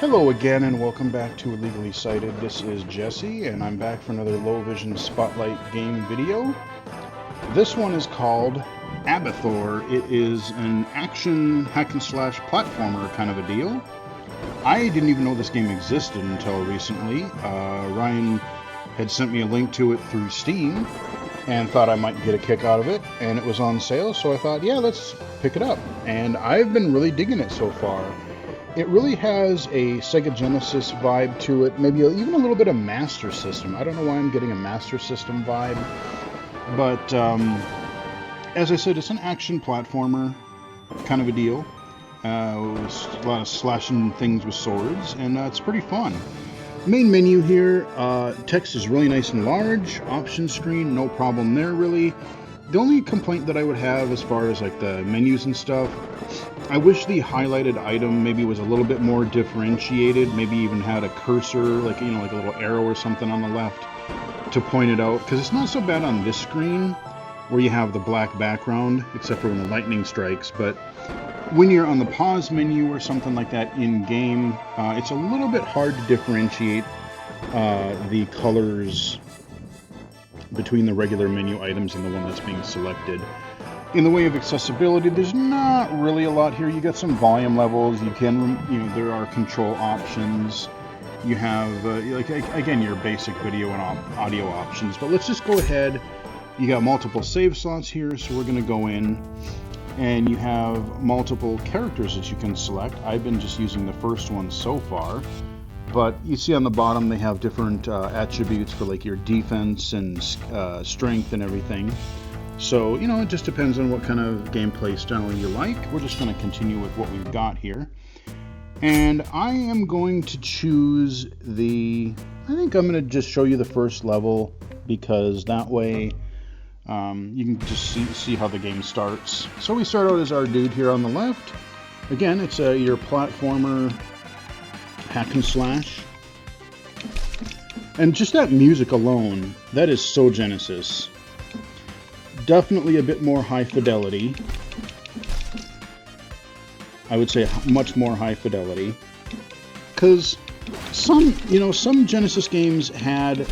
Hello again, and welcome back to Illegally Cited. This is Jesse, and I'm back for another low vision spotlight game video. This one is called Abathor. It is an action hack and slash platformer kind of a deal. I didn't even know this game existed until recently. Ryan had sent me a link to it through Steam and thought I might get a kick out of it, and it was on sale, so I thought, yeah, let's pick it up. And I've been really digging it so far. It really has a Sega Genesis vibe to it, maybe even a little bit of Master System. I don't know why I'm getting a Master System vibe, but as I said, it's an action platformer kind of a deal. With a lot of slashing things with swords, and it's pretty fun. Main menu here, text is really nice and large. Option screen, no problem there really. The only complaint that I would have as far as like the menus and stuff, I wish the highlighted item maybe was a little bit more differentiated, maybe even had a cursor, like, you know, like a little arrow or something on the left to point it out, because it's not so bad on this screen where you have the black background, except for when the lightning strikes, but when you're on the pause menu or something like that in game, it's a little bit hard to differentiate the colors between the regular menu items and the one that's being selected. In the way of accessibility, there's not really a lot here. You got some volume levels. You can, there are control options. You have, again, your basic video and audio options. But let's just go ahead. You got multiple save slots here, so we're going to go in. And you have multiple characters that you can select. I've been just using the first one so far. But you see on the bottom they have different attributes for like your defense and strength and everything. So, it just depends on what kind of gameplay style you like. We're just going to continue with what we've got here. And I am going to choose I think I'm going to just show you the first level, because that way you can just see how the game starts. So we start out as our dude here on the left. Again, it's your platformer hack and slash. And just that music alone, that is so Genesis. Definitely a bit more high fidelity. I would say much more high fidelity. Because some Genesis games had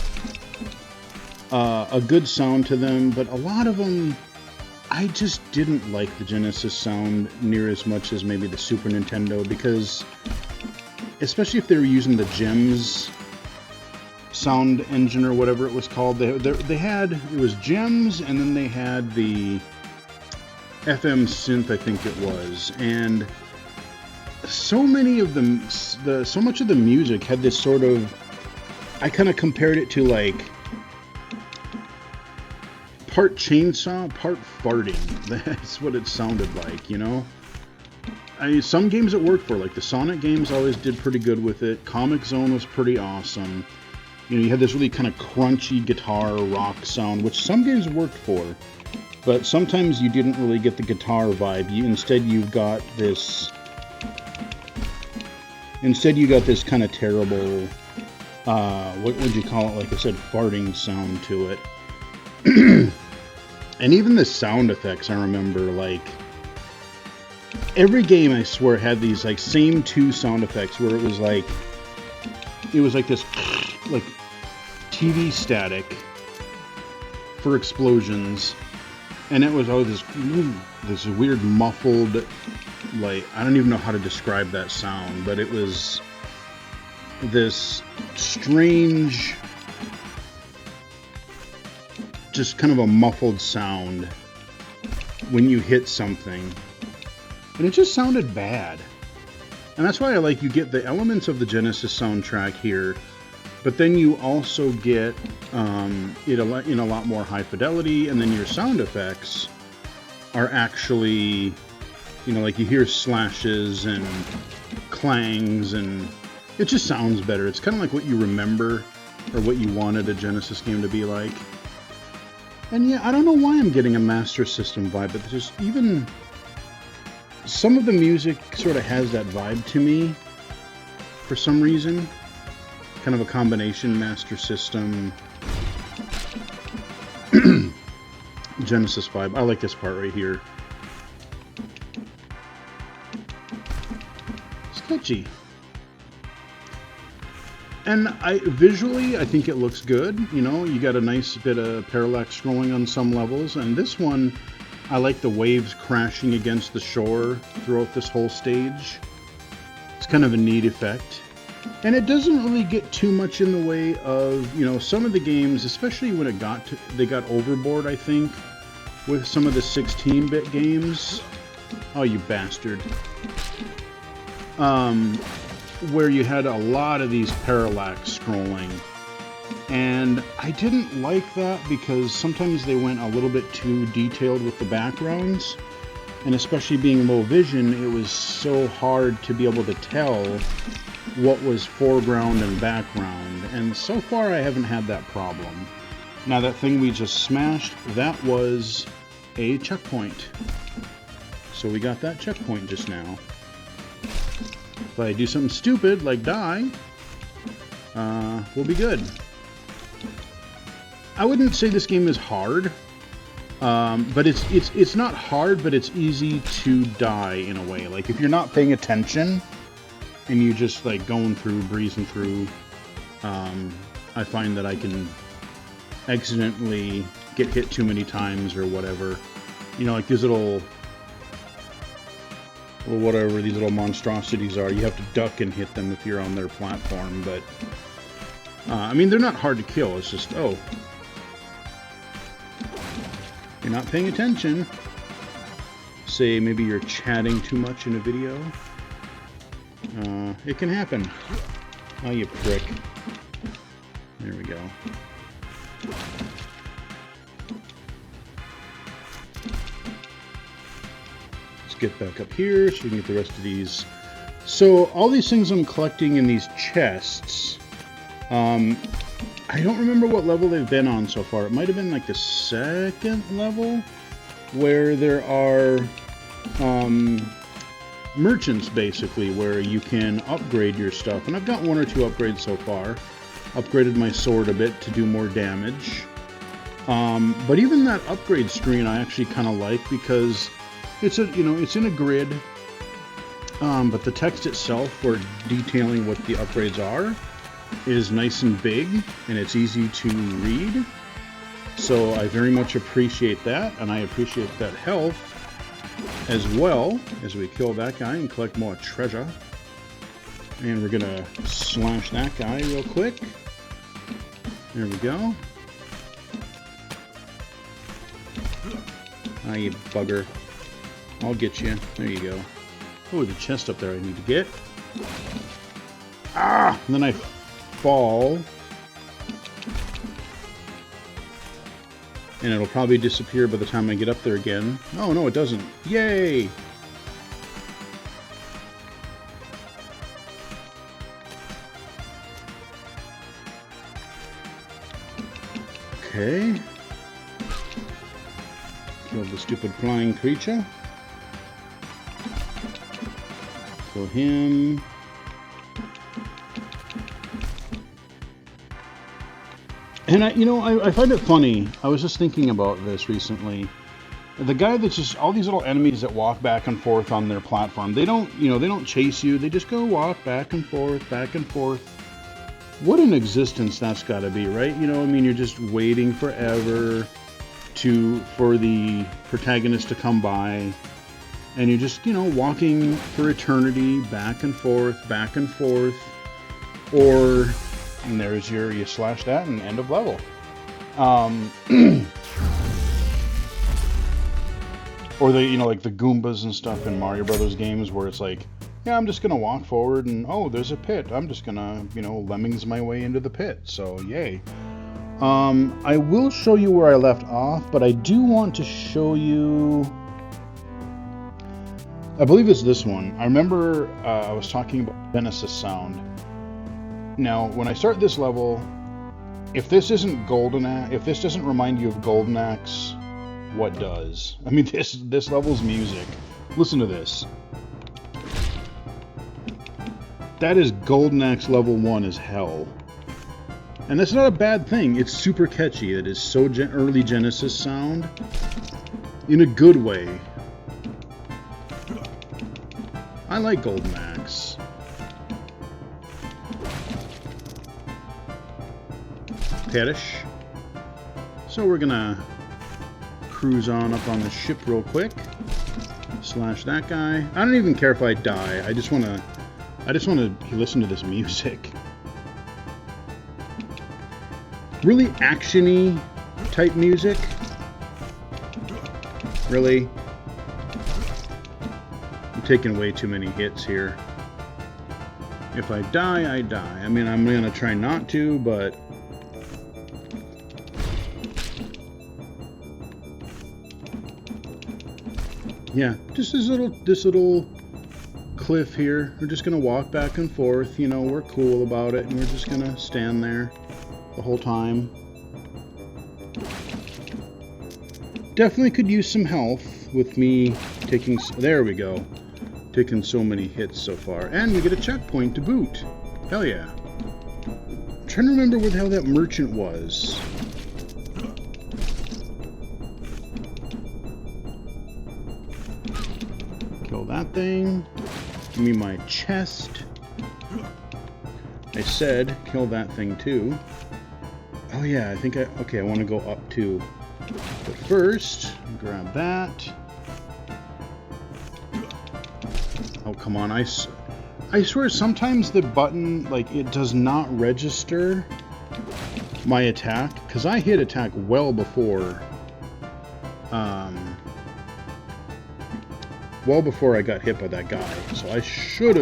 a good sound to them, but a lot of them, I just didn't like the Genesis sound near as much as maybe the Super Nintendo, because especially if they were using the Gems sound engine or whatever it was called, they had, it was Gems, and then they had the FM synth, I think it was, and so many of them, so much of the music had this sort of, I kind of compared it to like part chainsaw, part farting. That's what it sounded like, some games it worked for, like the Sonic games always did pretty good with it. Comic Zone was pretty awesome. You had this really kind of crunchy guitar rock sound, which some games worked for, but sometimes you didn't really get the guitar vibe. Instead you got this kind of terrible, what would you call it? Like I said, farting sound to it. And even the sound effects, I remember, like, every game, I swear, had these, like, same two sound effects where it was like this, like, TV static for explosions, and it was always this weird muffled, like, I don't even know how to describe that sound, but it was this strange, just kind of a muffled sound when you hit something, and it just sounded bad. And that's why you get the elements of the Genesis soundtrack here, but then you also get it a lot more high fidelity, and then your sound effects are actually, like you hear slashes and clangs, and it just sounds better. It's kind of like what you remember or what you wanted a Genesis game to be like. And yeah, I don't know why I'm getting a Master System vibe, but just even some of the music sort of has that vibe to me for some reason. Kind of a combination Master System Genesis vibe. I like this part right here. It's catchy. And visually, I think it looks good. You know, you got a nice bit of parallax scrolling on some levels, and this one, I like the waves crashing against the shore throughout this whole stage. It's kind of a neat effect. And it doesn't really get too much in the way of, you know, some of the games, especially when they got overboard, I think, with some of the 16-bit games. Oh, you bastard. Where you had a lot of these parallax scrolling. And I didn't like that because sometimes they went a little bit too detailed with the backgrounds. And especially being low vision, it was so hard to be able to tell what was foreground and background. And so far I haven't had that problem. Now that thing we just smashed, that was a checkpoint. So we got that checkpoint just now. If I do something stupid, like die, we'll be good. I wouldn't say this game is hard, but it's not hard, but it's easy to die in a way. Like if you're not paying attention and you just like going through, breezing through, I find that I can accidentally get hit too many times or whatever. You know, like these little whatever these little monstrosities are, you have to duck and hit them if you're on their platform, but I mean, they're not hard to kill. It's just, oh, you're not paying attention. Say maybe you're chatting too much in a video. It can happen. Oh, you prick. There we go. Get back up here so we can get the rest of these. So all these things I'm collecting in these chests, I don't remember what level they've been on so far. It might have been like the second level where there are merchants basically where you can upgrade your stuff, and I've got one or two upgrades so far. Upgraded my sword a bit to do more damage, but even that upgrade screen I actually kind of like because it's it's in a grid, but the text itself for detailing what the upgrades are is nice and big, and it's easy to read. So I very much appreciate that, and I appreciate that health as well as we kill that guy and collect more treasure. And we're gonna slash that guy real quick. There we go. Ah, you bugger. I'll get you. There you go. Oh, the chest up there I need to get. Ah! And then I fall. And it'll probably disappear by the time I get up there again. Oh, no, it doesn't. Yay! Okay. Killed the stupid flying creature. Kill him. And I find it funny. I was just thinking about this recently. The guy that's just all these little enemies that walk back and forth on their platform. They don't chase you. They just go walk back and forth, back and forth. What an existence that's got to be, right? You know, I mean, you're just waiting forever for the protagonist to come by, and you're just, walking for eternity, back and forth, or, and there's you slash that and end of level. Or like the Goombas and stuff in Mario Brothers games where it's like, yeah, I'm just gonna walk forward and, oh, there's a pit. I'm just gonna, lemmings my way into the pit. So, yay. I will show you where I left off, but I do want to show you, I believe it's this one. I remember I was talking about Genesis sound. Now, when I start this level, if this isn't if this doesn't remind you of Golden Axe, what does? I mean, this level's music. Listen to this. That is Golden Axe level 1 as hell. And that's not a bad thing. It's super catchy. It is so early Genesis sound. In a good way. I like Golden Axe. perish. So we're gonna cruise on up on the ship real quick. Slash that guy. I don't even care if I die. I just wanna listen to this music. Really action-y type music. Really? I'm taking way too many hits here. If I die, I die. I mean, I'm gonna try not to, but yeah, just this little cliff here. We're just gonna walk back and forth. You know, we're cool about it, and we're just gonna stand there the whole time. Definitely could use some health with me taking. There we go. Taken so many hits so far, and we get a checkpoint to boot. Hell yeah! I'm trying to remember where the hell that merchant was. Kill that thing. Give me my chest. I said kill that thing too. Oh yeah, I think okay, I want to go up too. But first, grab that. Oh, come on. I swear sometimes the button, like, it does not register my attack, because I hit attack well before I got hit by that guy. So I should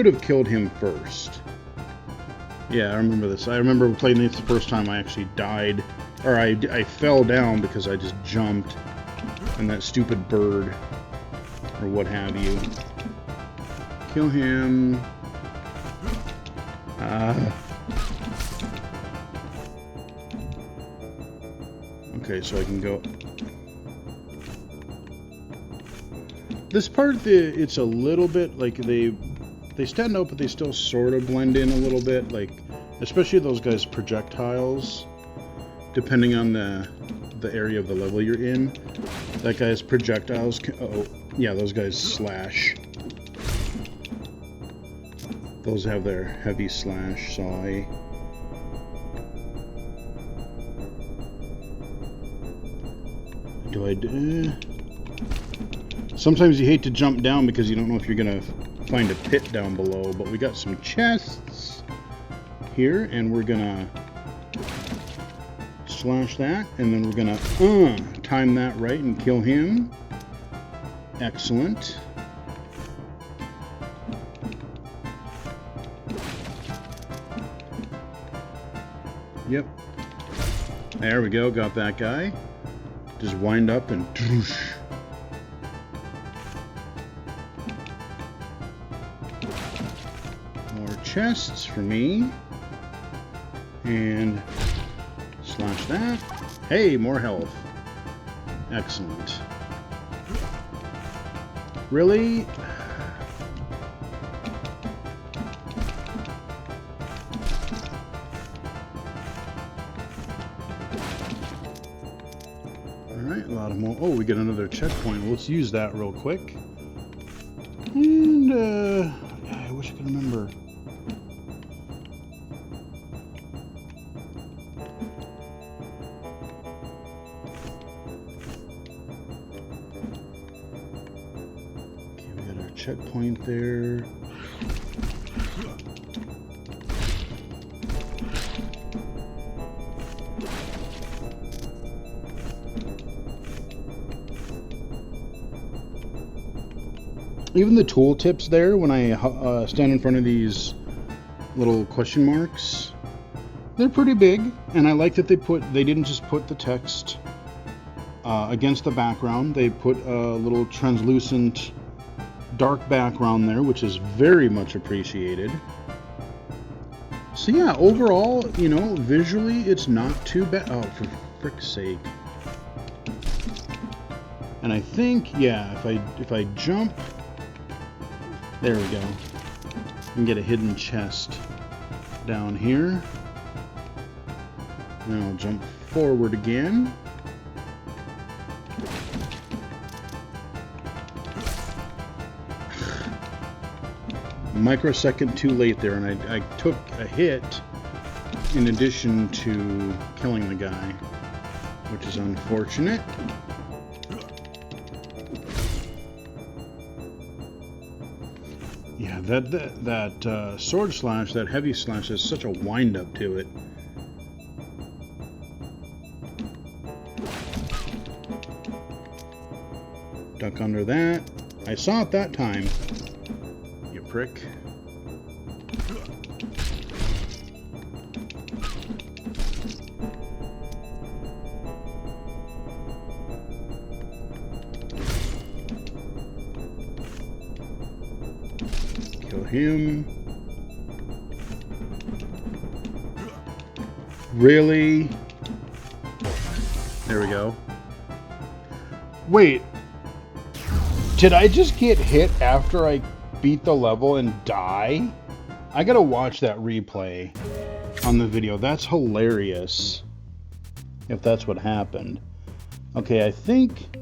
have killed him first. Yeah, I remember this. I remember playing this the first time I actually died, or I fell down because I just jumped, and that stupid bird, or what have you. Kill him. Okay, so I can go. This part, it's a little bit like they stand out, but they still sort of blend in a little bit. Like, especially those guys' projectiles, depending on the area of the level you're in. That guy's projectiles. Oh, yeah, those guys slash. Those have their heavy slash, so sometimes you hate to jump down because you don't know if you're gonna find a pit down below, but we got some chests here, and we're gonna slash that, and then we're gonna time that right and kill him. Excellent. Yep. There we go, got that guy. Just wind up and doosh. More chests for me. And slash that. Hey, more health. Excellent. Really? Alright, a lot of more. Oh, we get another checkpoint. Well, let's use that real quick. And, I wish I could remember. Okay, we got our checkpoint there. Even the tool tips there, when I stand in front of these little question marks, they're pretty big, and I like that they didn't just put the text against the background. They put a little translucent dark background there, which is very much appreciated. So yeah, overall, you know, visually it's not too bad. Oh, for frick's sake. And I think, yeah, if I jump, there we go. You can get a hidden chest down here. Then I'll jump forward again. A microsecond too late there, and I took a hit in addition to killing the guy, which is unfortunate. Yeah, that sword slash, that heavy slash, has such a wind up to it. Duck under that. I saw it that time. You prick. Kill him. Really? There we go. Wait. Did I just get hit after I beat the level and die? I gotta watch that replay on the video. That's hilarious. If that's what happened. Okay, I think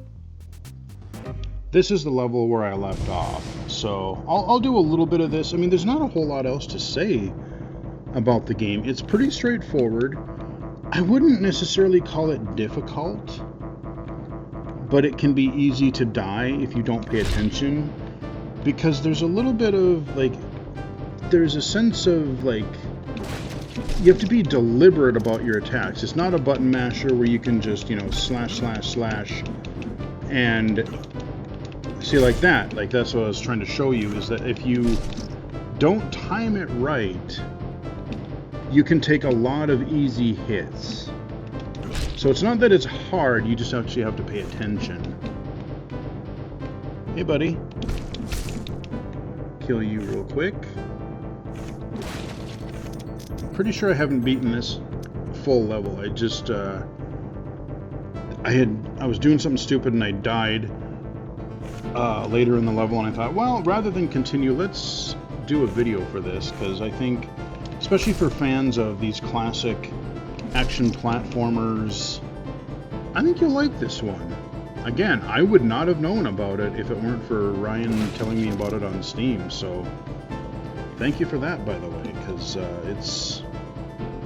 this is the level where I left off. So I'll do a little bit of this. I mean, there's not a whole lot else to say about the game. It's pretty straightforward. I wouldn't necessarily call it difficult, but it can be easy to die if you don't pay attention, because there's a little bit of, like, there's a sense of, like, you have to be deliberate about your attacks. It's not a button masher where you can just, you know, slash, slash, slash, and see, like that. Like, that's what I was trying to show you, is that if you don't time it right, you can take a lot of easy hits. So it's not that it's hard, you just actually have to pay attention. Hey, buddy. Kill you real quick. Pretty sure I haven't beaten this full level. I just, I was doing something stupid and I died later in the level, and I thought, well, rather than continue, let's do a video for this, because I think, especially for fans of these classic action platformers, I think you'll like this one. Again, I would not have known about it if it weren't for Ryan telling me about it on Steam, so thank you for that, by the way, because it's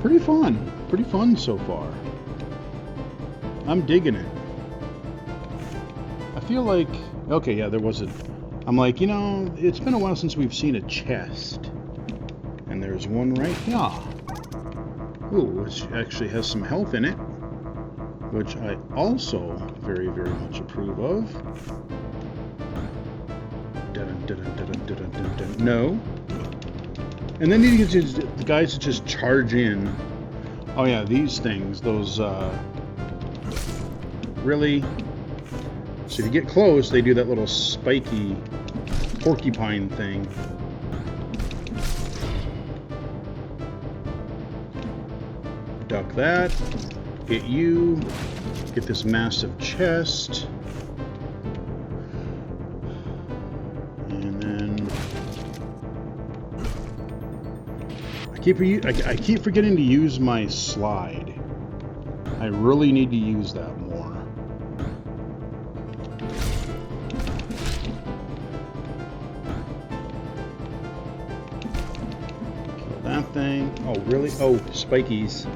pretty fun so far. I'm digging it. I feel like, okay, yeah, there was I'm like, you know, it's been a while since we've seen a chest, and there's one right here. Ooh, which actually has some health in it, which I also very, very much approve of. No. And then you get the guys that just charge in. Oh yeah, these things, those, really? So if you get close, they do that little spiky porcupine thing. Duck that, hit you, get this massive chest, and then I keep forgetting to use my slide. I really need to use that more. Kill that thing. Oh, really? Oh, spikies.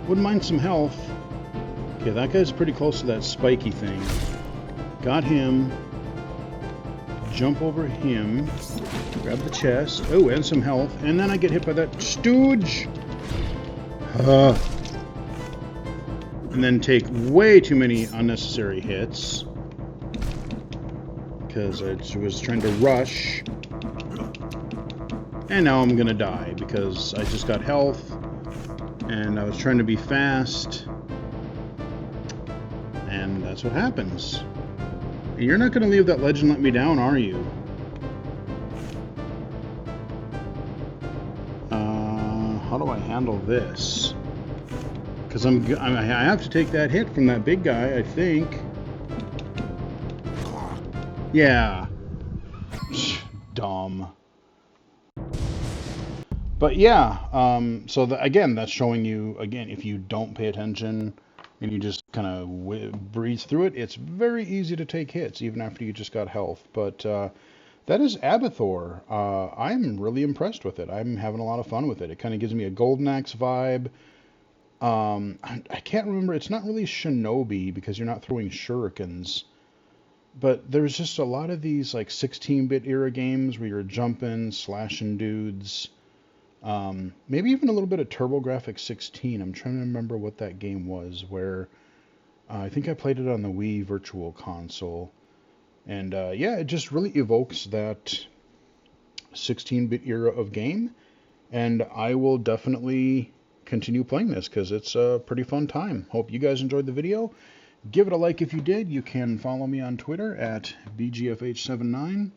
Wouldn't mind some health. Okay, that guy's pretty close to that spiky thing. Got him. Jump over him. Grab the chest. Oh, and some health. And then I get hit by that stooge. And then take way too many unnecessary hits, because I was trying to rush. And now I'm gonna die because I just got health and I was trying to be fast, and that's what happens. And you're not gonna leave that ledge and let me down, are you? How do I handle this? Because I have to take that hit from that big guy, I think. Yeah. Dumb. But yeah, so again, that's showing you, again, if you don't pay attention and you just kind of breeze through it, it's very easy to take hits, even after you just got health. But That is Abathor. I'm really impressed with it. I'm having a lot of fun with it. It kind of gives me a Golden Axe vibe. I can't remember. It's not really Shinobi because you're not throwing shurikens, but there's just a lot of these like 16-bit era games where you're jumping, slashing dudes. Maybe even a little bit of TurboGrafx 16. I'm trying to remember what that game was. Where I think I played it on the Wii Virtual Console, and yeah, it just really evokes that 16-bit era of game. And I will definitely continue playing this because it's a pretty fun time. Hope you guys enjoyed the video. Give it a like if you did. You can follow me on Twitter at BGFH79,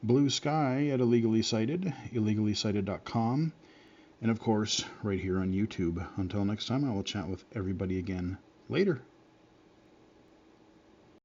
Blue Sky at Illegally Cited, illegally-cited.com, and of course, right here on YouTube. Until next time, I will chat with everybody again later.